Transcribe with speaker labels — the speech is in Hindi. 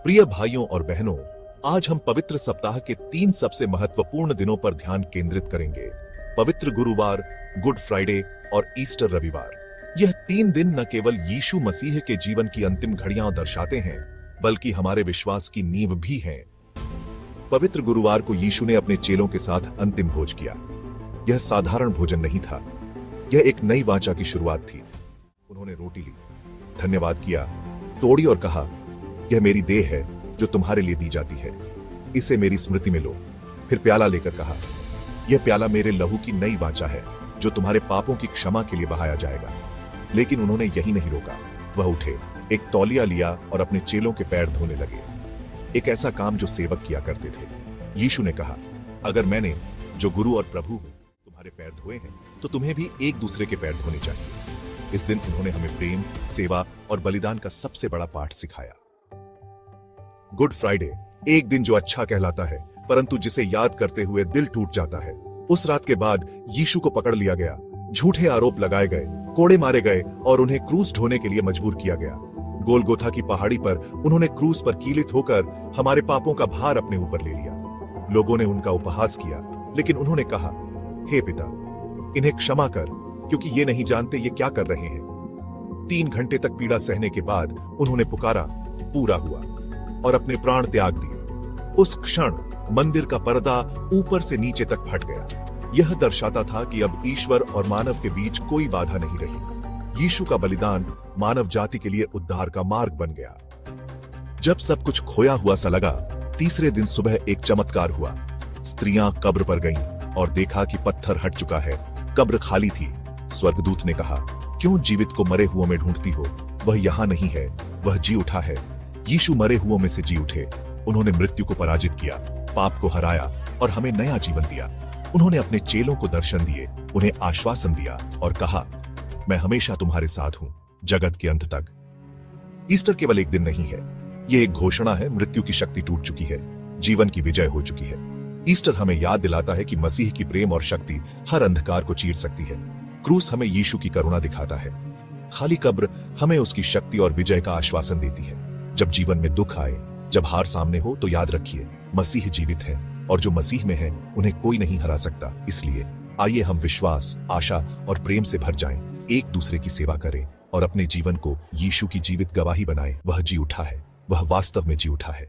Speaker 1: प्रिय भाइयों और बहनों, आज हम पवित्र सप्ताह के 3 सबसे महत्वपूर्ण दिनों पर ध्यान केंद्रित करेंगे। पवित्र गुरुवार, गुड फ्राइडे और ईस्टर रविवार। यह 3 दिन न केवल यीशु मसीह के जीवन की अंतिम घड़ियां दर्शाते हैं, बल्कि हमारे विश्वास की नींव भी हैं। पवित्र गुरुवार को यीशु ने अपने चेलों के साथ अंतिम भोज किया। यह साधारण भोजन नहीं था, यह एक नई वाचा की शुरुआत थी। उन्होंने रोटी ली, धन्यवाद किया, तोड़ी और कहा, यह मेरी देह है जो तुम्हारे लिए दी जाती है, इसे मेरी स्मृति में लो। फिर प्याला लेकर कहा, यह प्याला मेरे लहू की नई वाचा है जो तुम्हारे पापों की क्षमा के लिए बहाया जाएगा। लेकिन उन्होंने यही नहीं रोका, वह उठे, एक तौलिया लिया और अपने चेलों के पैर धोने लगे। एक ऐसा काम जो सेवक किया करते थे। यीशु ने कहा, अगर मैंने जो गुरु और प्रभु हूं तुम्हारे पैर धोए हैं, तो तुम्हें भी एक दूसरे के पैर धोने चाहिए। इस दिन उन्होंने हमें प्रेम, सेवा और बलिदान का सबसे बड़ा पाठ सिखाया। गुड फ्राइडे, एक दिन जो अच्छा कहलाता है, परंतु जिसे याद करते हुए दिल टूट जाता है। उस रात के बाद यीशु को पकड़ लिया गया, झूठे आरोप लगाए गए, कोड़े मारे गए और उन्हें क्रूस ढोने के लिए मजबूर किया गया। गोलगोथा की पहाड़ी पर उन्होंने क्रूस पर कीलित होकर हमारे पापों का भार अपने ऊपर ले लिया। लोगों ने उनका उपहास किया, लेकिन उन्होंने कहा, हे पिता, इन्हें क्षमा कर, क्योंकि ये नहीं जानते ये क्या कर रहे हैं। 3 घंटे तक पीड़ा सहने के बाद उन्होंने पुकारा, पूरा हुआ, और अपने प्राण त्याग दिए। उस क्षण मंदिर का पर्दा ऊपर से नीचे तक फट गया। यह दर्शाता था कि अब ईश्वर और मानव के बीच कोई बाधा नहीं रही। यीशु का बलिदान मानव जाति के लिए उद्धार का मार्ग बन गया। जब सब कुछ खोया हुआ सा लगा, तीसरे दिन सुबह एक चमत्कार हुआ। स्त्रियां कब्र पर गईं और देखा कि पत्थर हट चुका है, कब्र खाली थी। स्वर्गदूत ने कहा, क्यों जीवित को मरे हुओं में ढूंढती हो? वह यहां नहीं है, वह जी उठा है। यीशु मरे हुओं में से जी उठे। उन्होंने मृत्यु को पराजित किया, पाप को हराया और हमें नया जीवन दिया। उन्होंने अपने चेलों को दर्शन दिए, उन्हें आश्वासन दिया और कहा, मैं हमेशा तुम्हारे साथ हूं, जगत के अंत तक। ईस्टर केवल एक दिन नहीं है, यह एक घोषणा है। मृत्यु की शक्ति टूट चुकी है, जीवन की विजय हो चुकी है। ईस्टर हमें याद दिलाता है कि मसीह की प्रेम और शक्ति हर अंधकार को चीर सकती है। क्रूस हमें यीशु की करुणा दिखाता है, खाली कब्र हमें उसकी शक्ति और विजय का आश्वासन देती है। जब जीवन में दुख आए, जब हार सामने हो, तो याद रखिए, मसीह जीवित है और जो मसीह में है उन्हें कोई नहीं हरा सकता। इसलिए आइए हम विश्वास, आशा और प्रेम से भर जाएं, एक दूसरे की सेवा करें और अपने जीवन को यीशु की जीवित गवाही बनाएं। वह जी उठा है, वह वास्तव में जी उठा है।